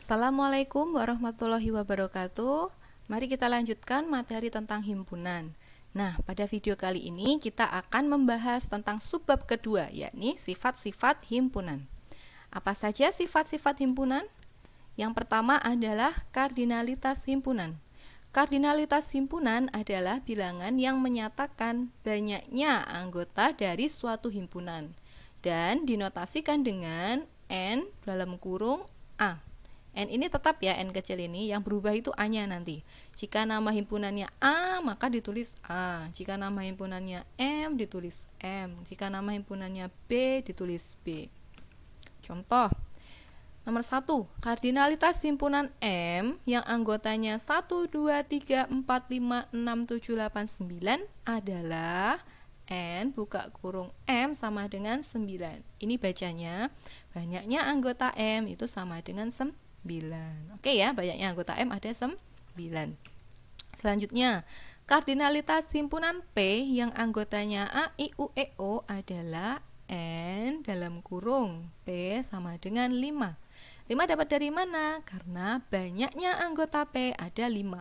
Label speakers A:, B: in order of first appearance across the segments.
A: Assalamualaikum warahmatullahi wabarakatuh. Mari kita lanjutkan materi tentang himpunan. Nah, pada video kali ini kita akan membahas tentang subbab kedua, yakni sifat-sifat himpunan. Apa saja sifat-sifat himpunan? Yang pertama adalah kardinalitas himpunan. Kardinalitas himpunan adalah bilangan yang menyatakan banyaknya anggota dari suatu himpunan dan dinotasikan dengan N dalam kurung A. N ini tetap ya, N kecil ini, yang berubah itu A-nya nanti. Jika nama himpunannya A, maka ditulis A. Jika nama himpunannya M, ditulis M. Jika nama himpunannya B, ditulis B. Contoh, nomor 1, kardinalitas himpunan M yang anggotanya 1, 2, 3, 4, 5, 6, 7, 8, 9 adalah N buka kurung M sama dengan 9. Ini bacanya, banyaknya anggota M itu sama dengan 9. Oke ya, banyaknya anggota M ada 9. Selanjutnya, kardinalitas himpunan P yang anggotanya A, I, U, E, O adalah N dalam kurung P sama dengan 5. 5 dapat dari mana? Karena banyaknya anggota P ada 5.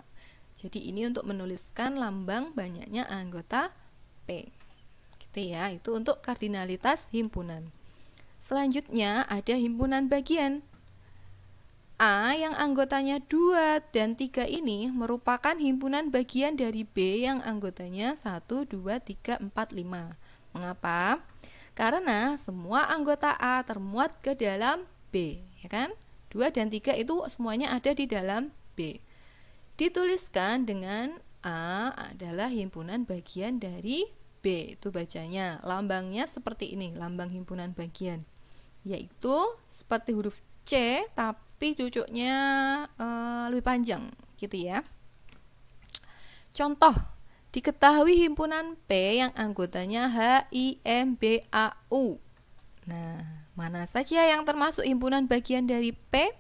A: Jadi ini untuk menuliskan lambang banyaknya anggota P. Gitu ya, itu untuk kardinalitas himpunan. Selanjutnya ada himpunan bagian. A yang anggotanya 2 dan 3 ini merupakan himpunan bagian dari B yang anggotanya 1, 2, 3, 4, 5. Mengapa? Karena semua anggota A termuat ke dalam B, ya kan? 2 dan 3 itu semuanya ada di dalam B. Dituliskan dengan A adalah himpunan bagian dari B. Itu bacanya, lambangnya seperti ini, lambang himpunan bagian. Yaitu seperti huruf C, tapi cucuknya lebih panjang, gitu ya. Contoh, diketahui himpunan P yang anggotanya H, I, M, B, A, U. Nah, mana saja yang termasuk himpunan bagian dari P?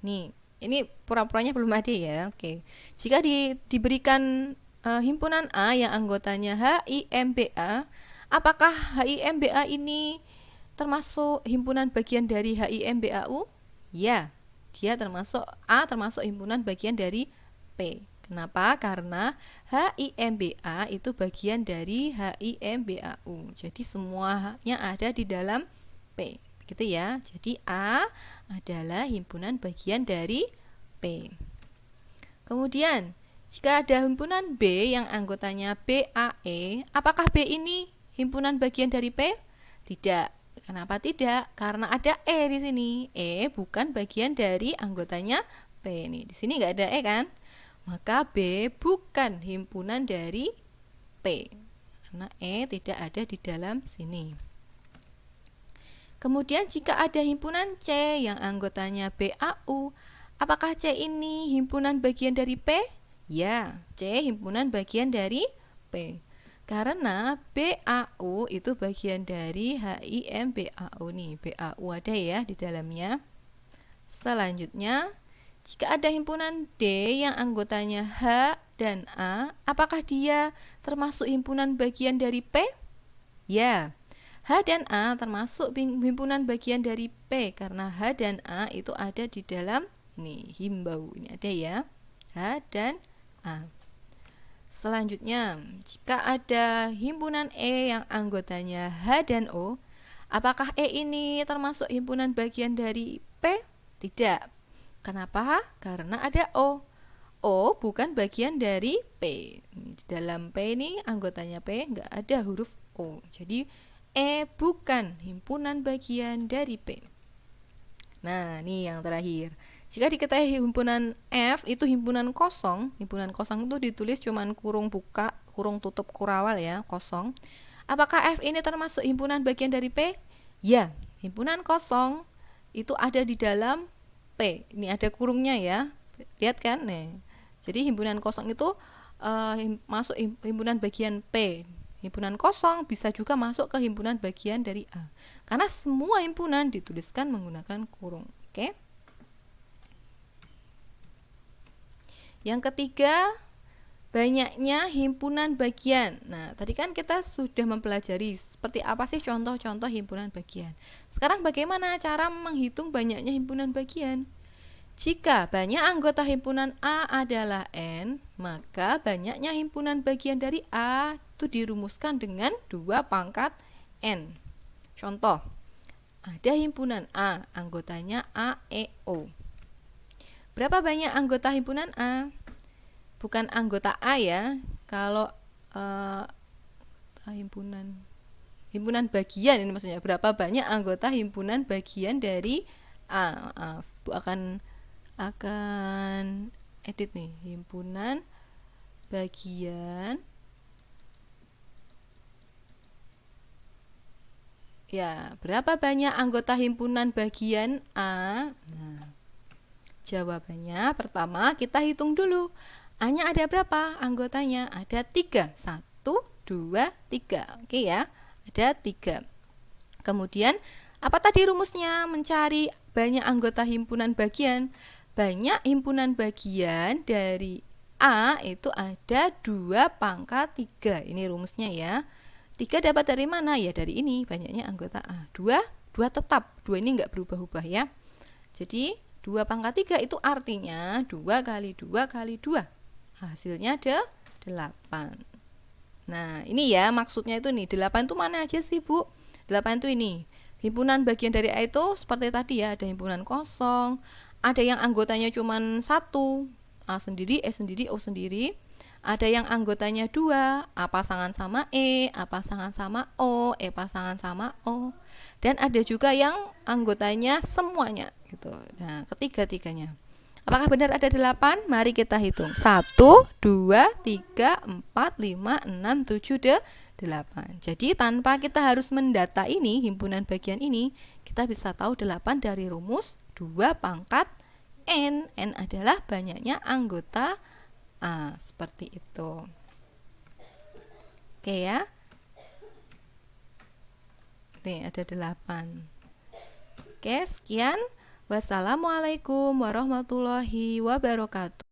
A: Nih, ini pura-puranya belum ada ya. Oke. Jika diberikan himpunan A yang anggotanya H, I, M, B, A, apakah H, I, M, B, A ini termasuk himpunan bagian dari H, I, M, B, A, U? Ya, dia termasuk A, termasuk himpunan bagian dari P. Kenapa? Karena H, I, M, B, A itu bagian dari H, I, M, B, A, U. Jadi semuanya ada di dalam P. Begitu ya. Jadi A adalah himpunan bagian dari P. Kemudian, jika ada himpunan B yang anggotanya B, A, E, apakah B ini himpunan bagian dari P? Tidak. Kenapa tidak? Karena ada E di sini. E bukan bagian dari anggotanya P. Nih, di sini nggak ada E kan? Maka B bukan himpunan dari P. Karena E tidak ada di dalam sini. Kemudian jika ada himpunan C yang anggotanya B, A, U, apakah C ini himpunan bagian dari P? Ya, C himpunan bagian dari P. Karena BAU itu bagian dari HIM BAU nih. BAU ada ya di dalamnya. Selanjutnya, jika ada himpunan D yang anggotanya H dan A, apakah dia termasuk himpunan bagian dari P? Ya, H dan A termasuk himpunan bagian dari P karena H dan A itu ada di dalam ini himbau. Ini ada ya. H dan A. Selanjutnya, jika ada himpunan E yang anggotanya H dan O, apakah E ini termasuk himpunan bagian dari P? Tidak. Kenapa? Karena ada O. O bukan bagian dari P. Di dalam P ini anggotanya P nggak ada huruf O. Jadi E bukan himpunan bagian dari P. Nah, ini yang terakhir. Jika diketahui himpunan F itu himpunan kosong itu ditulis cuman kurung buka, kurung tutup kurawal ya, kosong. Apakah F ini termasuk himpunan bagian dari P? Ya, himpunan kosong itu ada di dalam P. Ini ada kurungnya ya. Lihat kan? Nih. Jadi himpunan kosong itu masuk himpunan bagian P. Himpunan kosong bisa juga masuk ke himpunan bagian dari A. Karena semua himpunan dituliskan menggunakan kurung. Oke? Yang ketiga, banyaknya himpunan bagian. Nah, tadi kan kita sudah mempelajari seperti apa sih contoh-contoh himpunan bagian. Sekarang bagaimana cara menghitung banyaknya himpunan bagian? Jika banyak anggota himpunan A adalah N, maka banyaknya himpunan bagian dari A itu dirumuskan dengan 2 pangkat N. Contoh, ada himpunan A, anggotanya A, E, O. Berapa banyak anggota himpunan A? Bukan anggota A ya. Kalau himpunan bagian ini maksudnya berapa banyak anggota himpunan bagian dari A. Bu akan edit nih, himpunan bagian ya, berapa banyak anggota himpunan bagian A? Nah, jawabannya pertama kita hitung dulu. A-nya ada berapa anggotanya? Ada 3. 1, 2, 3. Oke ya, ada 3. Kemudian apa tadi rumusnya mencari banyak anggota himpunan bagian? Banyak himpunan bagian dari A itu ada 2 pangkat 3. Ini rumusnya ya. 3 dapat dari mana? Ya dari ini, banyaknya anggota A. 2 tetap. 2 ini enggak berubah-ubah ya. Jadi 2 pangkat 3 itu artinya 2 kali 2 kali 2. Hasilnya ada 8. Nah, ini ya maksudnya itu nih. 8 itu mana aja sih, Bu? 8 itu ini. Himpunan bagian dari A itu seperti tadi ya, ada himpunan kosong, ada yang anggotanya cuma 1, A sendiri, E sendiri, O sendiri. Ada yang anggotanya 2, A pasangan sama E, A pasangan sama O, E pasangan sama O. Dan ada juga yang anggotanya semuanya gitu. Nah, ketiga-tiganya. Apakah benar ada 8? Mari kita hitung. 1, 2, 3, 4, 5, 6, 7, 8. Jadi tanpa kita harus mendata ini, himpunan bagian ini, kita bisa tahu 8 dari rumus 2 pangkat N. N adalah banyaknya anggota A. Seperti itu. Oke ya. Nih ada 8. Oke, sekian. Wassalamualaikum warahmatullahi wabarakatuh.